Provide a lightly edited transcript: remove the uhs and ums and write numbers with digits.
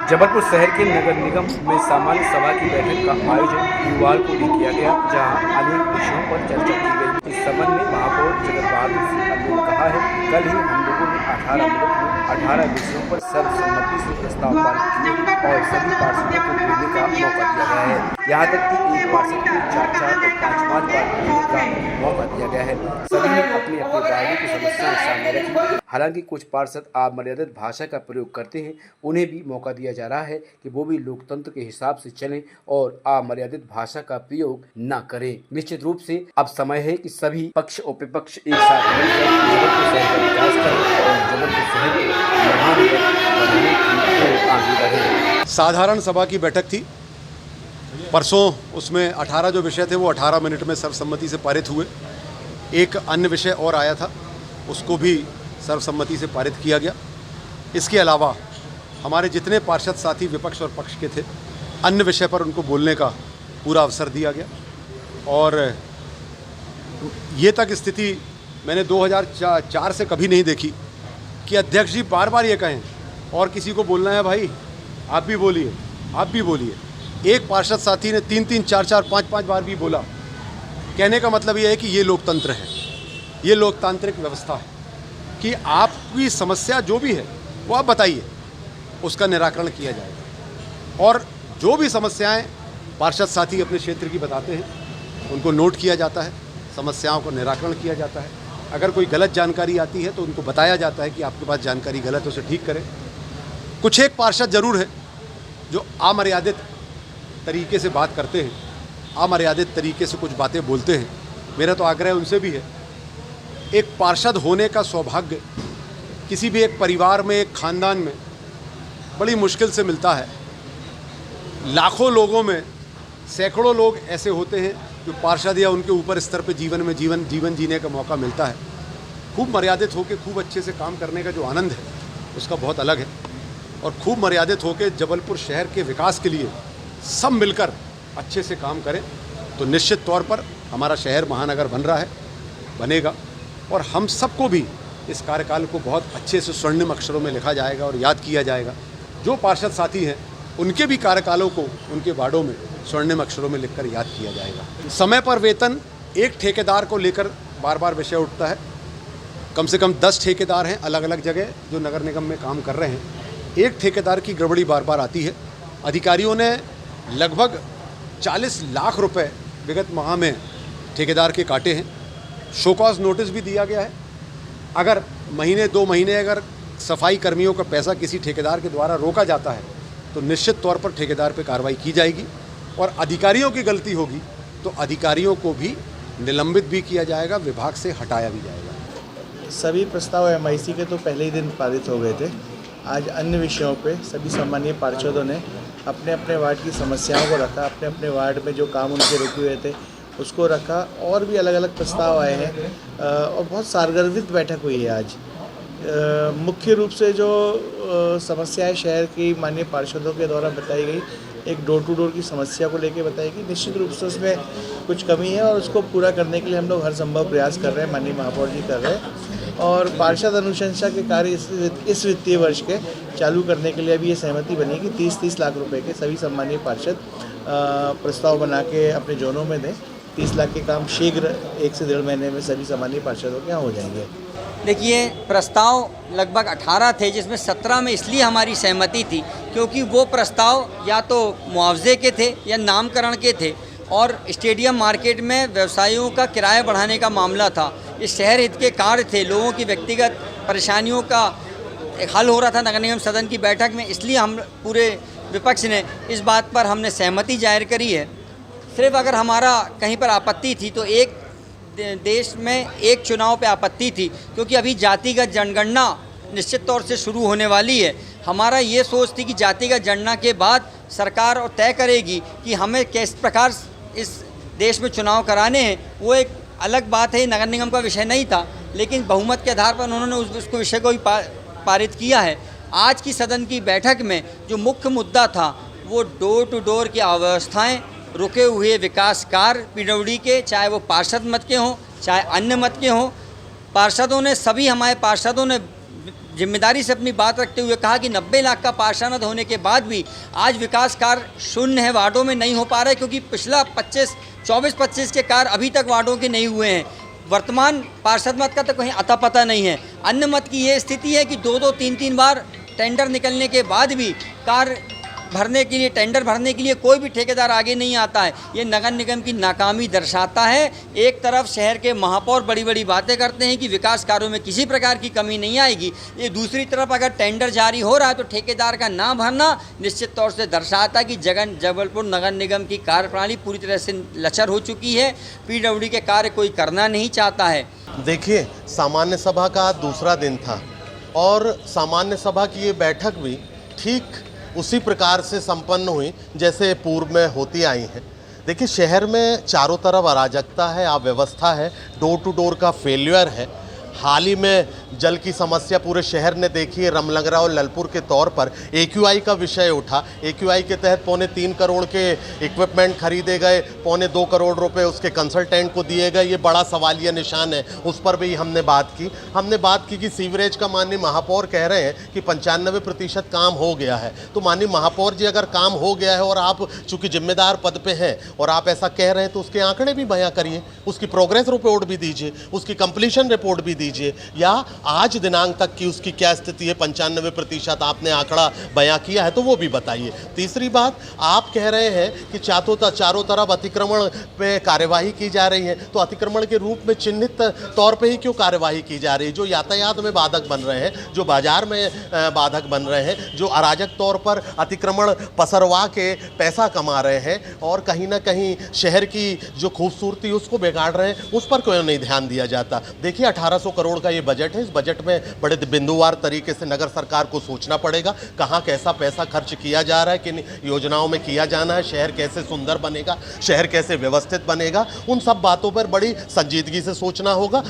जबलपुर शहर के नगर निगम में सामान्य सभा की बैठक का आयोजन गुरुवार को भी किया गया, जहां अनेक विषयों पर चर्चा की गई। इस संबंध में महापौर जगत बहादुर सिंह ने कहा है, कल ही हम लोगों ने 18 मिनट में 18 विषयों पर सर्वसम्मति से प्रस्ताव पारित किए और सभी पार्षदों को बोलने का मौका दिया गया है। यहाँ तक कि एक पार्षद को 4-4 और 5-5 बार बोलने का मौका दिया गया है। सभी ने अपने अपने वार्डों की समस्याएं सामने रखी। हालांकि कुछ पार्षद अमर्यादित भाषा का प्रयोग करते हैं, उन्हें भी मौका दिया जा रहा है कि वो भी लोकतंत्र के हिसाब से चलें और अमर्यादित भाषा का प्रयोग न करें। निश्चित रूप से अब समय है कि सभी पक्ष और विपक्ष एक साथ मिलकर जबलपुर शहर का विकास करें और जबलपुर शहर को महानगर बनाने की ओर आगे बढ़ें। साधारण सभा की बैठक थी परसों, उसमें 18 जो विषय थे वो 18 मिनट में सर्वसम्मति से पारित हुए। एक अन्य विषय और आया था, उसको भी सर्वसम्मति से पारित किया गया। इसके अलावा हमारे जितने पार्षद साथी विपक्ष और पक्ष के थे, अन्य विषय पर उनको बोलने का पूरा अवसर दिया गया। और ये तक स्थिति मैंने 2004 से कभी नहीं देखी कि अध्यक्ष जी बार बार ये कहें और किसी को बोलना है, भाई आप भी बोलिए, आप भी बोलिए। एक पार्षद साथी ने 3-3, 4-4, 5-5 बार भी बोला। कहने का मतलब ये है कि ये लोकतंत्र है, ये लोकतांत्रिक व्यवस्था है कि आपकी समस्या जो भी है वो आप बताइए, उसका निराकरण किया जाएगा। और जो भी समस्याएं पार्षद साथी अपने क्षेत्र की बताते हैं, उनको नोट किया जाता है, समस्याओं को निराकरण किया जाता है। अगर कोई गलत जानकारी आती है तो उनको बताया जाता है कि आपके पास जानकारी गलत है, उसे ठीक करें। कुछ एक पार्षद ज़रूर है जो अमर्यादित तरीके से बात करते हैं, अमर्यादित तरीके से कुछ बातें बोलते हैं। मेरा तो आग्रह उनसे भी है, एक पार्षद होने का सौभाग्य किसी भी एक परिवार में, एक खानदान में बड़ी मुश्किल से मिलता है। लाखों लोगों में सैकड़ों लोग ऐसे होते हैं जो पार्षद या उनके ऊपर स्तर पे जीवन जीने का मौका मिलता है। खूब मर्यादित होकर खूब अच्छे से काम करने का जो आनंद है उसका बहुत अलग है। और खूब मर्यादित होकर जबलपुर शहर के विकास के लिए सब मिलकर अच्छे से काम करें तो निश्चित तौर पर हमारा शहर महानगर बन रहा है, बनेगा। और हम सबको भी इस कार्यकाल को बहुत अच्छे से स्वर्णिम अक्षरों में लिखा जाएगा और याद किया जाएगा। जो पार्षद साथी हैं उनके भी कार्यकालों को उनके वार्डों में स्वर्णिम अक्षरों में लिखकर याद किया जाएगा। समय पर वेतन, एक ठेकेदार को लेकर बार बार विषय उठता है। कम से कम 10 ठेकेदार हैं अलग अलग जगह जो नगर निगम में काम कर रहे हैं। एक ठेकेदार की गड़बड़ी बार बार आती है। अधिकारियों ने लगभग 40 लाख रुपए विगत माह में ठेकेदार के काटे हैं। शो कॉज नोटिस भी दिया गया है। अगर महीने 2 महीने अगर सफाई कर्मियों का पैसा किसी ठेकेदार के द्वारा रोका जाता है तो निश्चित तौर पर ठेकेदार पर कार्रवाई की जाएगी। और अधिकारियों की गलती होगी तो अधिकारियों को भी निलंबित भी किया जाएगा, विभाग से हटाया भी जाएगा। सभी प्रस्ताव MIC के तो पहले ही दिन पारित हो गए थे। आज अन्य विषयों पे सभी सम्मानीय पार्षदों ने अपने अपने वार्ड की समस्याओं को रखा, अपने अपने वार्ड में जो काम उनके रुके हुए थे उसको रखा। और भी अलग अलग प्रस्ताव आए हैं और बहुत सारगर्भित बैठक हुई है आज। मुख्य रूप से जो समस्याएं शहर की माननीय पार्षदों के द्वारा बताई गई, एक डोर टू डोर की समस्या को लेकर बताई गई। निश्चित रूप से उसमें कुछ कमी है और उसको पूरा करने के लिए हम लोग हर संभव प्रयास कर रहे हैं, माननीय महापौर जी कर रहे हैं। और पार्षद अनुशंसा के कार्य इस वित्तीय वर्ष के चालू करने के लिए अभी ये सहमति बनी कि 30-30 लाख रुपए के सभी सम्मानीय पार्षद प्रस्ताव बना के अपने जोनों में दें। 30 लाख के काम शीघ्र 1 से 1.5 महीने में सभी सम्मानीय पार्षदों के यहाँ हो जाएंगे। देखिए, प्रस्ताव लगभग 18 थे, जिसमें 17 में इसलिए हमारी सहमति थी क्योंकि वो प्रस्ताव या तो मुआवजे के थे या नामकरण के थे और स्टेडियम मार्केट में व्यवसायियों का किराया बढ़ाने का मामला था। ये शहर हित के कार्य थे, लोगों की व्यक्तिगत परेशानियों का हल हो रहा था नगर निगम सदन की बैठक में। इसलिए हम पूरे विपक्ष ने इस बात पर हमने सहमति जाहिर करी है। सिर्फ अगर हमारा कहीं पर आपत्ति थी तो एक देश में एक चुनाव पे आपत्ति थी, क्योंकि अभी जातिगत जनगणना निश्चित तौर से शुरू होने वाली है। हमारा ये सोच थी कि जातिगत जनगणना के बाद सरकार और तय करेगी कि हमें किस प्रकार इस देश में चुनाव कराने हैं। वो एक अलग बात है, नगर निगम का विषय नहीं था, लेकिन बहुमत के आधार पर उन्होंने उसको विषय को भी पारित किया है। आज की सदन की बैठक में जो मुख्य मुद्दा था वो डोर टू डोर की अव्यवस्थाएँ, रुके हुए विकास कार्य PWD के, चाहे वो पार्षद मत के हों चाहे अन्य मत के हों। पार्षदों ने, सभी हमारे पार्षदों ने जिम्मेदारी से अपनी बात रखते हुए कहा कि 90 लाख का पार्षद होने के बाद भी आज विकास कार्य शून्य है, वार्डों में नहीं हो पा रहा है, क्योंकि पिछला 24-25 के कार्य अभी तक वार्डों के नहीं हुए हैं। वर्तमान पार्षद मत का तो कहीं अता पता नहीं है। अन्य मत की ये स्थिति है कि 2-2, 3-3 बार टेंडर निकलने के बाद भी कार्य भरने के लिए, टेंडर भरने के लिए कोई भी ठेकेदार आगे नहीं आता है। ये नगर निगम की नाकामी दर्शाता है। एक तरफ शहर के महापौर बड़ी बड़ी बातें करते हैं कि विकास कार्यों में किसी प्रकार की कमी नहीं आएगी, ये दूसरी तरफ अगर टेंडर जारी हो रहा है तो ठेकेदार का ना भरना निश्चित तौर से दर्शाता है कि जबलपुर नगर निगम की कार्यप्रणाली पूरी तरह से लचर हो चुकी है। पीडब्ल्यूडी के कार्य कोई करना नहीं चाहता है। देखिए, सामान्य सभा का दूसरा दिन था और सामान्य सभा की ये बैठक भी ठीक उसी प्रकार से संपन्न हुई जैसे पूर्व में होती आई हैं। देखिए, शहर में चारों तरफ अराजकता है, अव्यवस्था है, डोर टू डोर का फेल्यूर है। हाल ही में जल की समस्या पूरे शहर ने देखी है। रमलंगरा और ललपुर के तौर पर AQI का विषय उठा। AQI के तहत 3.25 करोड़ के इक्विपमेंट खरीदे गए, 2.25 करोड़ रुपए उसके कंसल्टेंट को दिए गए। ये बड़ा सवालिया निशान है, उस पर भी हमने बात की। हमने बात की कि सीवरेज का माननीय महापौर कह रहे हैं कि 95% काम हो गया है। तो माननीय महापौर जी, अगर काम हो गया है और आप चूँकि जिम्मेदार पद पे हैं और आप ऐसा कह रहे हैं तो उसके आंकड़े भी बयां करिए, उसकी प्रोग्रेस रिपोर्ट भी दीजिए, उसकी कंप्लीशन रिपोर्ट भी दीजिए, या आज दिनांक तक की उसकी क्या स्थिति है। 95% आपने आंकड़ा बयां किया है तो वो भी बताइए। तीसरी बात, आप कह रहे हैं कि चारों तरफ अतिक्रमण पे कार्यवाही की जा रही है, तो अतिक्रमण के रूप में चिन्हित तौर पे ही क्यों कार्यवाही की जा रही है? जो यातायात में बाधक बन रहे हैं, जो बाजार में बाधक बन रहे हैं, जो अराजक तौर पर अतिक्रमण पसरवा के पैसा कमा रहे हैं और कहीं ना कहीं शहर की जो खूबसूरती उसको बिगाड़ रहे हैं, उस पर क्यों नहीं ध्यान दिया जाता? देखिए, 1800 करोड़ का ये बजट है। इस बजट में बड़े बिंदुवार तरीके से नगर सरकार को सोचना पड़ेगा कहाँ कैसा पैसा खर्च किया जा रहा है, किन योजनाओं में किया जाना है, शहर कैसे सुंदर बनेगा, शहर कैसे व्यवस्थित बनेगा, उन सब बातों पर बड़ी संजीदगी से सोचना होगा।